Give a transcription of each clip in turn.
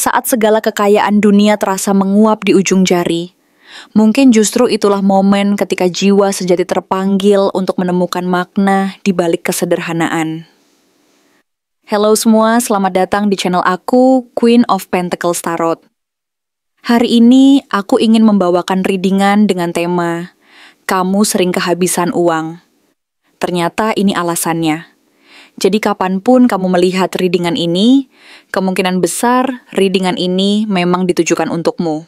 Saat segala kekayaan dunia terasa menguap di ujung jari, mungkin justru itulah momen ketika jiwa sejati terpanggil untuk menemukan makna di balik kesederhanaan. Halo semua, selamat datang di channel aku, Queen of Pentacles Tarot. Hari ini aku ingin membawakan readingan dengan tema Kamu Sering Kehabisan Uang. Ternyata ini alasannya. Jadi kapanpun kamu melihat readingan ini, kemungkinan besar readingan ini memang ditujukan untukmu.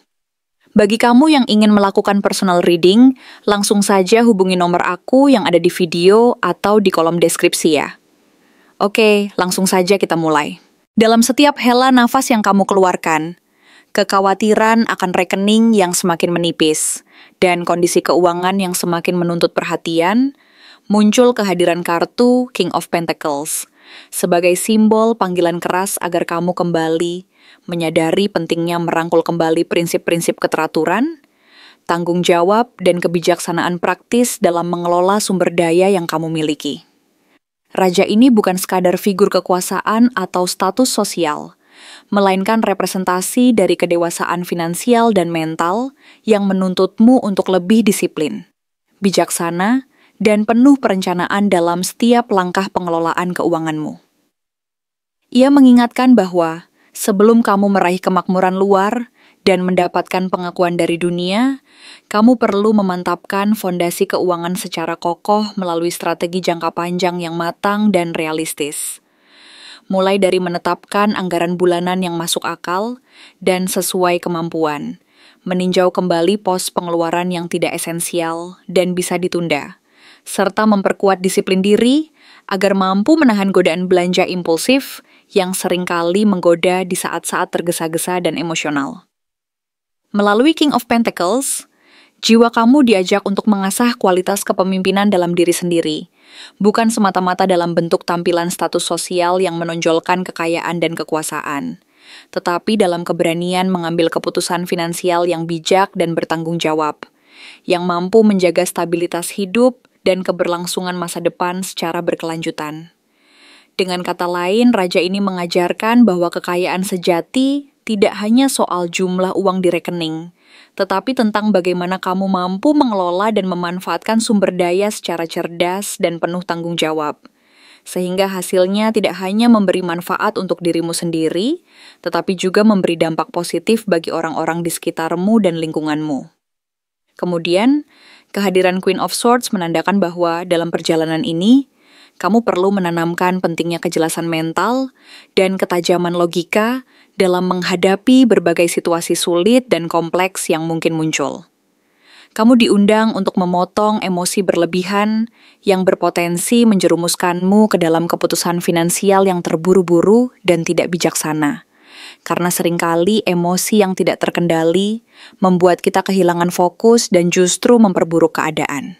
Bagi kamu yang ingin melakukan personal reading, langsung saja hubungi nomor aku yang ada di video atau di kolom deskripsi ya. Oke, langsung saja kita mulai. Dalam setiap hela nafas yang kamu keluarkan, kekhawatiran akan rekening yang semakin menipis, dan kondisi keuangan yang semakin menuntut perhatian, muncul kehadiran kartu King of Pentacles sebagai simbol panggilan keras agar kamu kembali menyadari pentingnya merangkul kembali prinsip-prinsip keteraturan, tanggung jawab, dan kebijaksanaan praktis dalam mengelola sumber daya yang kamu miliki. Raja ini bukan sekadar figur kekuasaan atau status sosial, melainkan representasi dari kedewasaan finansial dan mental yang menuntutmu untuk lebih disiplin, bijaksana, dan penuh perencanaan dalam setiap langkah pengelolaan keuanganmu. Ia mengingatkan bahwa sebelum kamu meraih kemakmuran luar dan mendapatkan pengakuan dari dunia, kamu perlu memantapkan fondasi keuangan secara kokoh melalui strategi jangka panjang yang matang dan realistis. Mulai dari menetapkan anggaran bulanan yang masuk akal dan sesuai kemampuan, meninjau kembali pos pengeluaran yang tidak esensial dan bisa ditunda, serta memperkuat disiplin diri agar mampu menahan godaan belanja impulsif yang seringkali menggoda di saat-saat tergesa-gesa dan emosional. Melalui King of Pentacles, jiwa kamu diajak untuk mengasah kualitas kepemimpinan dalam diri sendiri, bukan semata-mata dalam bentuk tampilan status sosial yang menonjolkan kekayaan dan kekuasaan, tetapi dalam keberanian mengambil keputusan finansial yang bijak dan bertanggung jawab, yang mampu menjaga stabilitas hidup dan keberlangsungan masa depan secara berkelanjutan. Dengan kata lain, raja ini mengajarkan bahwa kekayaan sejati tidak hanya soal jumlah uang di rekening, tetapi tentang bagaimana kamu mampu mengelola dan memanfaatkan sumber daya secara cerdas dan penuh tanggung jawab, sehingga hasilnya tidak hanya memberi manfaat untuk dirimu sendiri, tetapi juga memberi dampak positif bagi orang-orang di sekitarmu dan lingkunganmu. Kemudian, kehadiran Queen of Swords menandakan bahwa dalam perjalanan ini, kamu perlu menanamkan pentingnya kejelasan mental dan ketajaman logika dalam menghadapi berbagai situasi sulit dan kompleks yang mungkin muncul. Kamu diundang untuk memotong emosi berlebihan yang berpotensi menjerumuskanmu ke dalam keputusan finansial yang terburu-buru dan tidak bijaksana. Karena seringkali emosi yang tidak terkendali membuat kita kehilangan fokus dan justru memperburuk keadaan.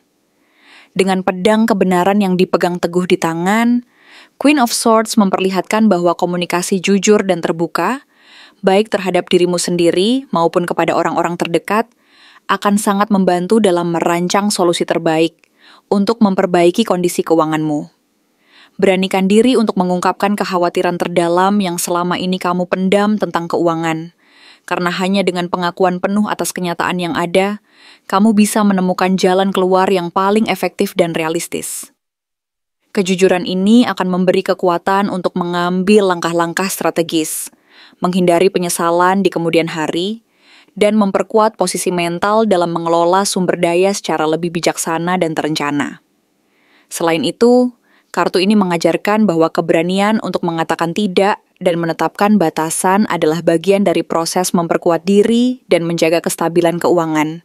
Dengan pedang kebenaran yang dipegang teguh di tangan, Queen of Swords memperlihatkan bahwa komunikasi jujur dan terbuka, baik terhadap dirimu sendiri maupun kepada orang-orang terdekat, akan sangat membantu dalam merancang solusi terbaik untuk memperbaiki kondisi keuanganmu. Beranikan diri untuk mengungkapkan kekhawatiran terdalam yang selama ini kamu pendam tentang keuangan. Karena hanya dengan pengakuan penuh atas kenyataan yang ada, kamu bisa menemukan jalan keluar yang paling efektif dan realistis. Kejujuran ini akan memberi kekuatan untuk mengambil langkah-langkah strategis, menghindari penyesalan di kemudian hari, dan memperkuat posisi mental dalam mengelola sumber daya secara lebih bijaksana dan terencana. Selain itu, kartu ini mengajarkan bahwa keberanian untuk mengatakan tidak dan menetapkan batasan adalah bagian dari proses memperkuat diri dan menjaga kestabilan keuangan,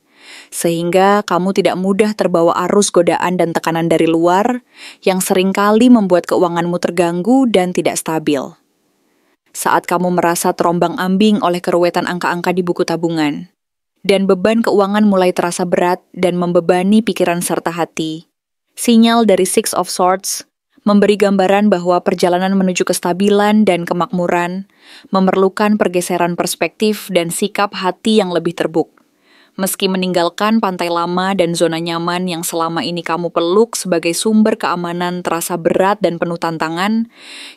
sehingga kamu tidak mudah terbawa arus godaan dan tekanan dari luar yang seringkali membuat keuanganmu terganggu dan tidak stabil. Saat kamu merasa terombang-ambing oleh keruwetan angka-angka di buku tabungan, dan beban keuangan mulai terasa berat dan membebani pikiran serta hati, sinyal dari Six of Swords memberi gambaran bahwa perjalanan menuju kestabilan dan kemakmuran memerlukan pergeseran perspektif dan sikap hati yang lebih terbuka. Meski meninggalkan pantai lama dan zona nyaman yang selama ini kamu peluk sebagai sumber keamanan terasa berat dan penuh tantangan,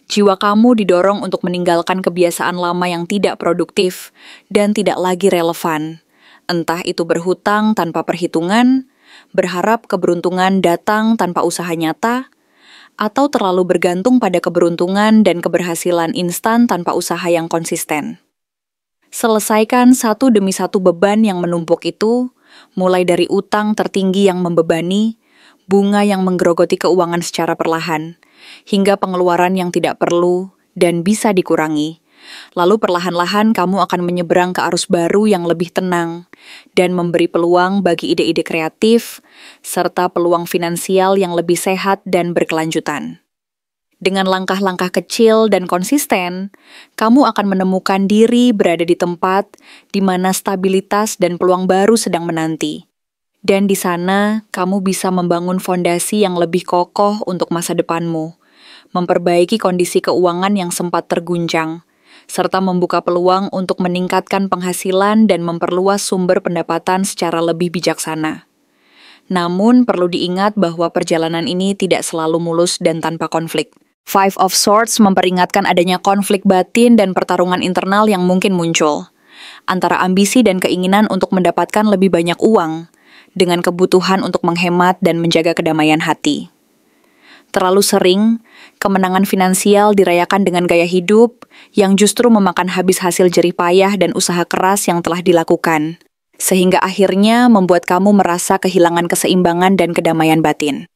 jiwa kamu didorong untuk meninggalkan kebiasaan lama yang tidak produktif dan tidak lagi relevan. Entah itu berhutang tanpa perhitungan, berharap keberuntungan datang tanpa usaha nyata, atau terlalu bergantung pada keberuntungan dan keberhasilan instan tanpa usaha yang konsisten. Selesaikan satu demi satu beban yang menumpuk itu, mulai dari utang tertinggi yang membebani, bunga yang menggerogoti keuangan secara perlahan, hingga pengeluaran yang tidak perlu dan bisa dikurangi. Lalu perlahan-lahan kamu akan menyeberang ke arus baru yang lebih tenang dan memberi peluang bagi ide-ide kreatif, serta peluang finansial yang lebih sehat dan berkelanjutan. Dengan langkah-langkah kecil dan konsisten, kamu akan menemukan diri berada di tempat di mana stabilitas dan peluang baru sedang menanti. Dan di sana, kamu bisa membangun fondasi yang lebih kokoh untuk masa depanmu, memperbaiki kondisi keuangan yang sempat terguncang, serta membuka peluang untuk meningkatkan penghasilan dan memperluas sumber pendapatan secara lebih bijaksana. Namun, perlu diingat bahwa perjalanan ini tidak selalu mulus dan tanpa konflik. Five of Swords memperingatkan adanya konflik batin dan pertarungan internal yang mungkin muncul, antara ambisi dan keinginan untuk mendapatkan lebih banyak uang, dengan kebutuhan untuk menghemat dan menjaga kedamaian hati. Terlalu sering, kemenangan finansial dirayakan dengan gaya hidup yang justru memakan habis hasil jerih payah dan usaha keras yang telah dilakukan, sehingga akhirnya membuat kamu merasa kehilangan keseimbangan dan kedamaian batin.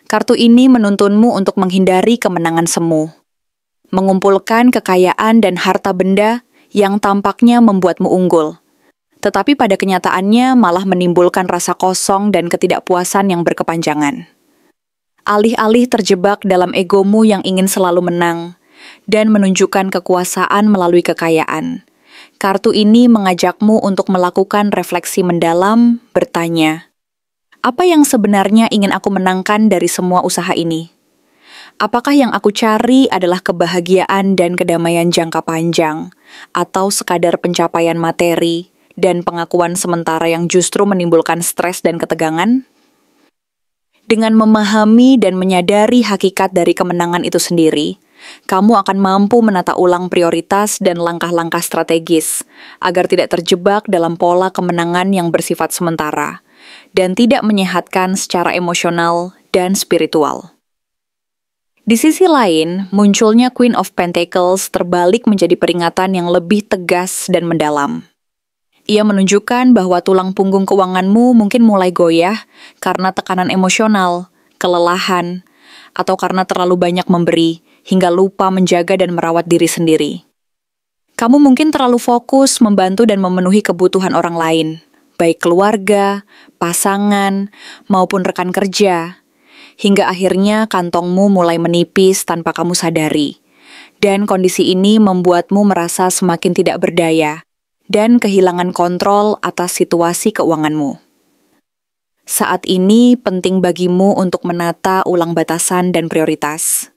Kartu ini menuntunmu untuk menghindari kemenangan semu, mengumpulkan kekayaan dan harta benda yang tampaknya membuatmu unggul, tetapi pada kenyataannya malah menimbulkan rasa kosong dan ketidakpuasan yang berkepanjangan. Alih-alih terjebak dalam egomu yang ingin selalu menang dan menunjukkan kekuasaan melalui kekayaan, kartu ini mengajakmu untuk melakukan refleksi mendalam, bertanya, apa yang sebenarnya ingin aku menangkan dari semua usaha ini? Apakah yang aku cari adalah kebahagiaan dan kedamaian jangka panjang, atau sekadar pencapaian materi dan pengakuan sementara yang justru menimbulkan stres dan ketegangan? Dengan memahami dan menyadari hakikat dari kemenangan itu sendiri, kamu akan mampu menata ulang prioritas dan langkah-langkah strategis agar tidak terjebak dalam pola kemenangan yang bersifat sementara dan tidak menyehatkan secara emosional dan spiritual. Di sisi lain, munculnya Queen of Pentacles terbalik menjadi peringatan yang lebih tegas dan mendalam. Ia menunjukkan bahwa tulang punggung keuanganmu mungkin mulai goyah karena tekanan emosional, kelelahan, atau karena terlalu banyak memberi hingga lupa menjaga dan merawat diri sendiri. Kamu mungkin terlalu fokus membantu dan memenuhi kebutuhan orang lain, baik keluarga, pasangan, maupun rekan kerja, hingga akhirnya kantongmu mulai menipis tanpa kamu sadari. Dan kondisi ini membuatmu merasa semakin tidak berdaya dan kehilangan kontrol atas situasi keuanganmu. Saat ini penting bagimu untuk menata ulang batasan dan prioritas.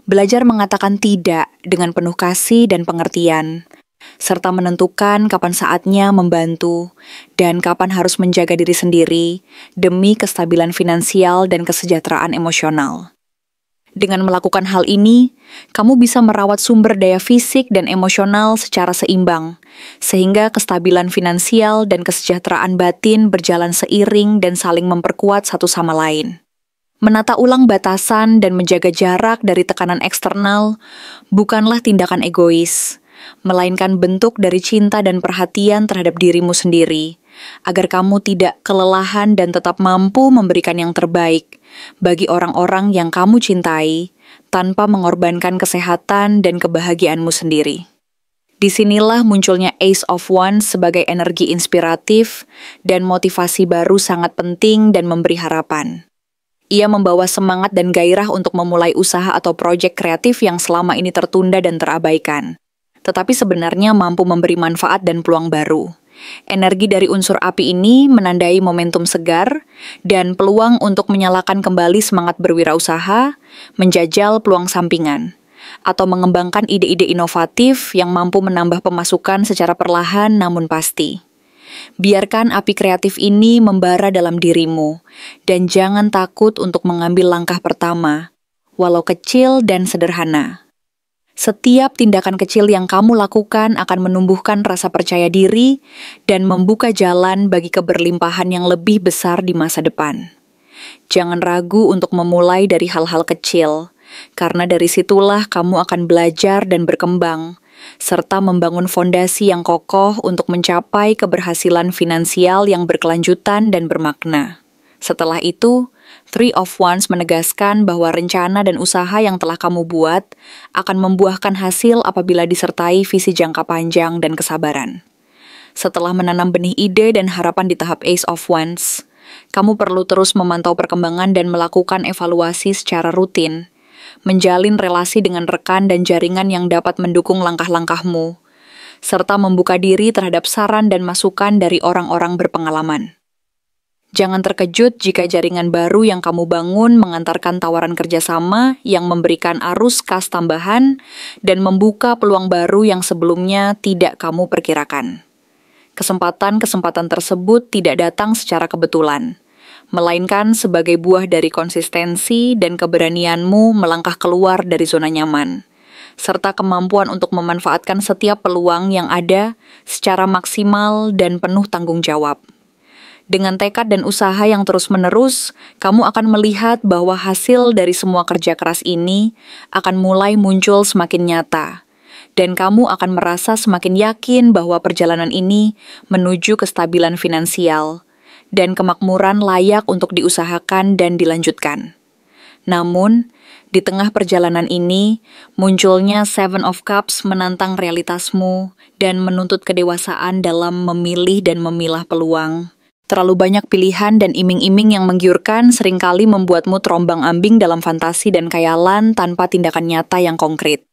Belajar mengatakan tidak dengan penuh kasih dan pengertian, serta menentukan kapan saatnya membantu dan kapan harus menjaga diri sendiri demi kestabilan finansial dan kesejahteraan emosional. Dengan melakukan hal ini, kamu bisa merawat sumber daya fisik dan emosional secara seimbang, sehingga kestabilan finansial dan kesejahteraan batin berjalan seiring dan saling memperkuat satu sama lain. Menata ulang batasan dan menjaga jarak dari tekanan eksternal bukanlah tindakan egois, melainkan bentuk dari cinta dan perhatian terhadap dirimu sendiri, agar kamu tidak kelelahan dan tetap mampu memberikan yang terbaik bagi orang-orang yang kamu cintai tanpa mengorbankan kesehatan dan kebahagiaanmu sendiri. Disinilah munculnya Ace of Wands sebagai energi inspiratif dan motivasi baru sangat penting dan memberi harapan. Ia membawa semangat dan gairah untuk memulai usaha atau proyek kreatif yang selama ini tertunda dan terabaikan, tetapi sebenarnya mampu memberi manfaat dan peluang baru. Energi dari unsur api ini menandai momentum segar dan peluang untuk menyalakan kembali semangat berwirausaha, menjajal peluang sampingan, atau mengembangkan ide-ide inovatif yang mampu menambah pemasukan secara perlahan namun pasti. Biarkan api kreatif ini membara dalam dirimu, dan jangan takut untuk mengambil langkah pertama, walau kecil dan sederhana. Setiap tindakan kecil yang kamu lakukan akan menumbuhkan rasa percaya diri dan membuka jalan bagi keberlimpahan yang lebih besar di masa depan. Jangan ragu untuk memulai dari hal-hal kecil, karena dari situlah kamu akan belajar dan berkembang, serta membangun fondasi yang kokoh untuk mencapai keberhasilan finansial yang berkelanjutan dan bermakna. Setelah itu, Three of Wands menegaskan bahwa rencana dan usaha yang telah kamu buat akan membuahkan hasil apabila disertai visi jangka panjang dan kesabaran. Setelah menanam benih ide dan harapan di tahap Ace of Wands, kamu perlu terus memantau perkembangan dan melakukan evaluasi secara rutin, menjalin relasi dengan rekan dan jaringan yang dapat mendukung langkah-langkahmu, serta membuka diri terhadap saran dan masukan dari orang-orang berpengalaman. Jangan terkejut jika jaringan baru yang kamu bangun mengantarkan tawaran kerjasama yang memberikan arus kas tambahan dan membuka peluang baru yang sebelumnya tidak kamu perkirakan. Kesempatan-kesempatan tersebut tidak datang secara kebetulan, melainkan sebagai buah dari konsistensi dan keberanianmu melangkah keluar dari zona nyaman, serta kemampuan untuk memanfaatkan setiap peluang yang ada secara maksimal dan penuh tanggung jawab. Dengan tekad dan usaha yang terus-menerus, kamu akan melihat bahwa hasil dari semua kerja keras ini akan mulai muncul semakin nyata, dan kamu akan merasa semakin yakin bahwa perjalanan ini menuju kestabilan finansial dan kemakmuran layak untuk diusahakan dan dilanjutkan. Namun, di tengah perjalanan ini, munculnya Seven of Cups menantang realitasmu dan menuntut kedewasaan dalam memilih dan memilah peluang. Terlalu banyak pilihan dan iming-iming yang menggiurkan seringkali membuatmu terombang-ambing dalam fantasi dan khayalan tanpa tindakan nyata yang konkret.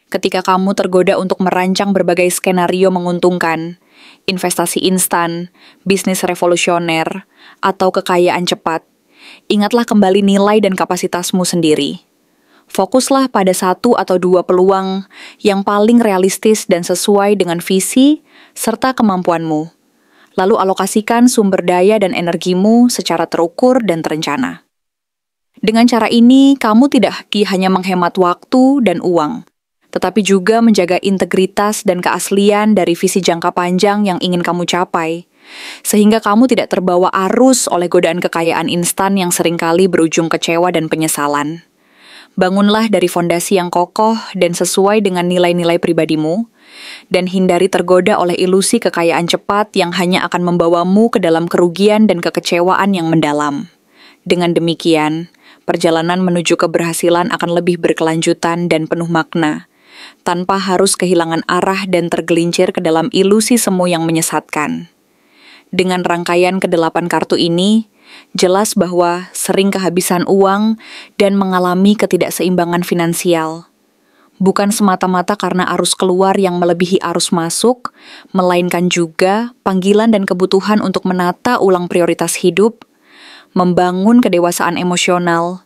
Ketika kamu tergoda untuk merancang berbagai skenario menguntungkan, investasi instan, bisnis revolusioner, atau kekayaan cepat, ingatlah kembali nilai dan kapasitasmu sendiri. Fokuslah pada 1 atau 2 peluang yang paling realistis dan sesuai dengan visi serta kemampuanmu. Lalu alokasikan sumber daya dan energimu secara terukur dan terencana. Dengan cara ini, kamu tidak hanya menghemat waktu dan uang, tetapi juga menjaga integritas dan keaslian dari visi jangka panjang yang ingin kamu capai, sehingga kamu tidak terbawa arus oleh godaan kekayaan instan yang seringkali berujung kecewa dan penyesalan. Bangunlah dari fondasi yang kokoh dan sesuai dengan nilai-nilai pribadimu, dan hindari tergoda oleh ilusi kekayaan cepat yang hanya akan membawamu ke dalam kerugian dan kekecewaan yang mendalam. Dengan demikian, perjalanan menuju keberhasilan akan lebih berkelanjutan dan penuh makna, tanpa harus kehilangan arah dan tergelincir ke dalam ilusi semu yang menyesatkan. Dengan rangkaian ke-8 kartu ini, jelas bahwa sering kehabisan uang dan mengalami ketidakseimbangan finansial. Bukan semata-mata karena arus keluar yang melebihi arus masuk, melainkan juga panggilan dan kebutuhan untuk menata ulang prioritas hidup, membangun kedewasaan emosional,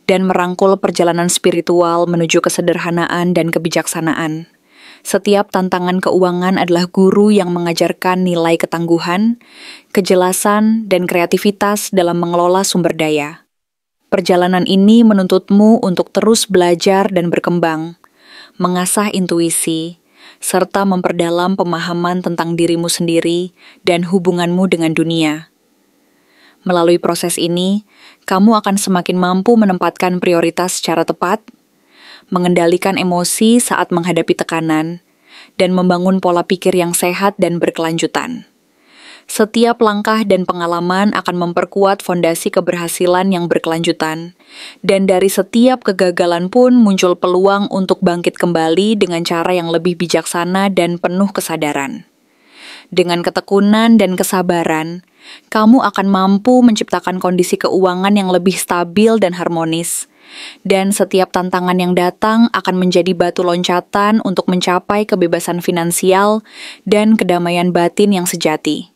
dan merangkul perjalanan spiritual menuju kesederhanaan dan kebijaksanaan. Setiap tantangan keuangan adalah guru yang mengajarkan nilai ketangguhan, kejelasan, dan kreativitas dalam mengelola sumber daya. Perjalanan ini menuntutmu untuk terus belajar dan berkembang, mengasah intuisi, serta memperdalam pemahaman tentang dirimu sendiri dan hubunganmu dengan dunia. Melalui proses ini, kamu akan semakin mampu menempatkan prioritas secara tepat, mengendalikan emosi saat menghadapi tekanan, dan membangun pola pikir yang sehat dan berkelanjutan. Setiap langkah dan pengalaman akan memperkuat fondasi keberhasilan yang berkelanjutan, dan dari setiap kegagalan pun muncul peluang untuk bangkit kembali dengan cara yang lebih bijaksana dan penuh kesadaran. Dengan ketekunan dan kesabaran, kamu akan mampu menciptakan kondisi keuangan yang lebih stabil dan harmonis, dan setiap tantangan yang datang akan menjadi batu loncatan untuk mencapai kebebasan finansial dan kedamaian batin yang sejati.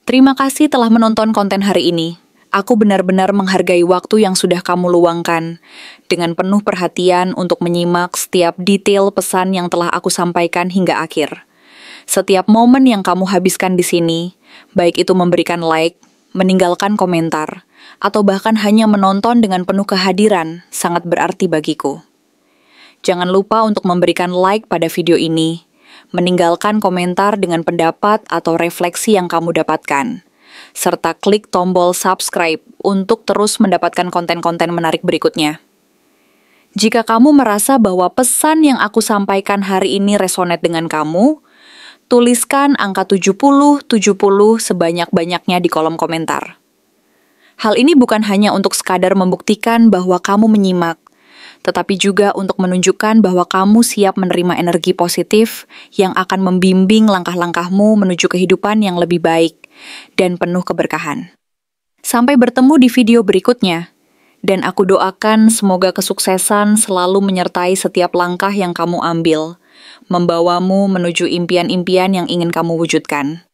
Terima kasih telah menonton konten hari ini. Aku benar-benar menghargai waktu yang sudah kamu luangkan, dengan penuh perhatian untuk menyimak setiap detail pesan yang telah aku sampaikan hingga akhir. Setiap momen yang kamu habiskan di sini, baik itu memberikan like, meninggalkan komentar, atau bahkan hanya menonton dengan penuh kehadiran, sangat berarti bagiku. Jangan lupa untuk memberikan like pada video ini, meninggalkan komentar dengan pendapat atau refleksi yang kamu dapatkan, serta klik tombol subscribe untuk terus mendapatkan konten-konten menarik berikutnya. Jika kamu merasa bahwa pesan yang aku sampaikan hari ini resonate dengan kamu, tuliskan angka 70-70 sebanyak-banyaknya di kolom komentar. Hal ini bukan hanya untuk sekadar membuktikan bahwa kamu menyimak, tetapi juga untuk menunjukkan bahwa kamu siap menerima energi positif yang akan membimbing langkah-langkahmu menuju kehidupan yang lebih baik dan penuh keberkahan. Sampai bertemu di video berikutnya, dan aku doakan semoga kesuksesan selalu menyertai setiap langkah yang kamu ambil, membawamu menuju impian-impian yang ingin kamu wujudkan.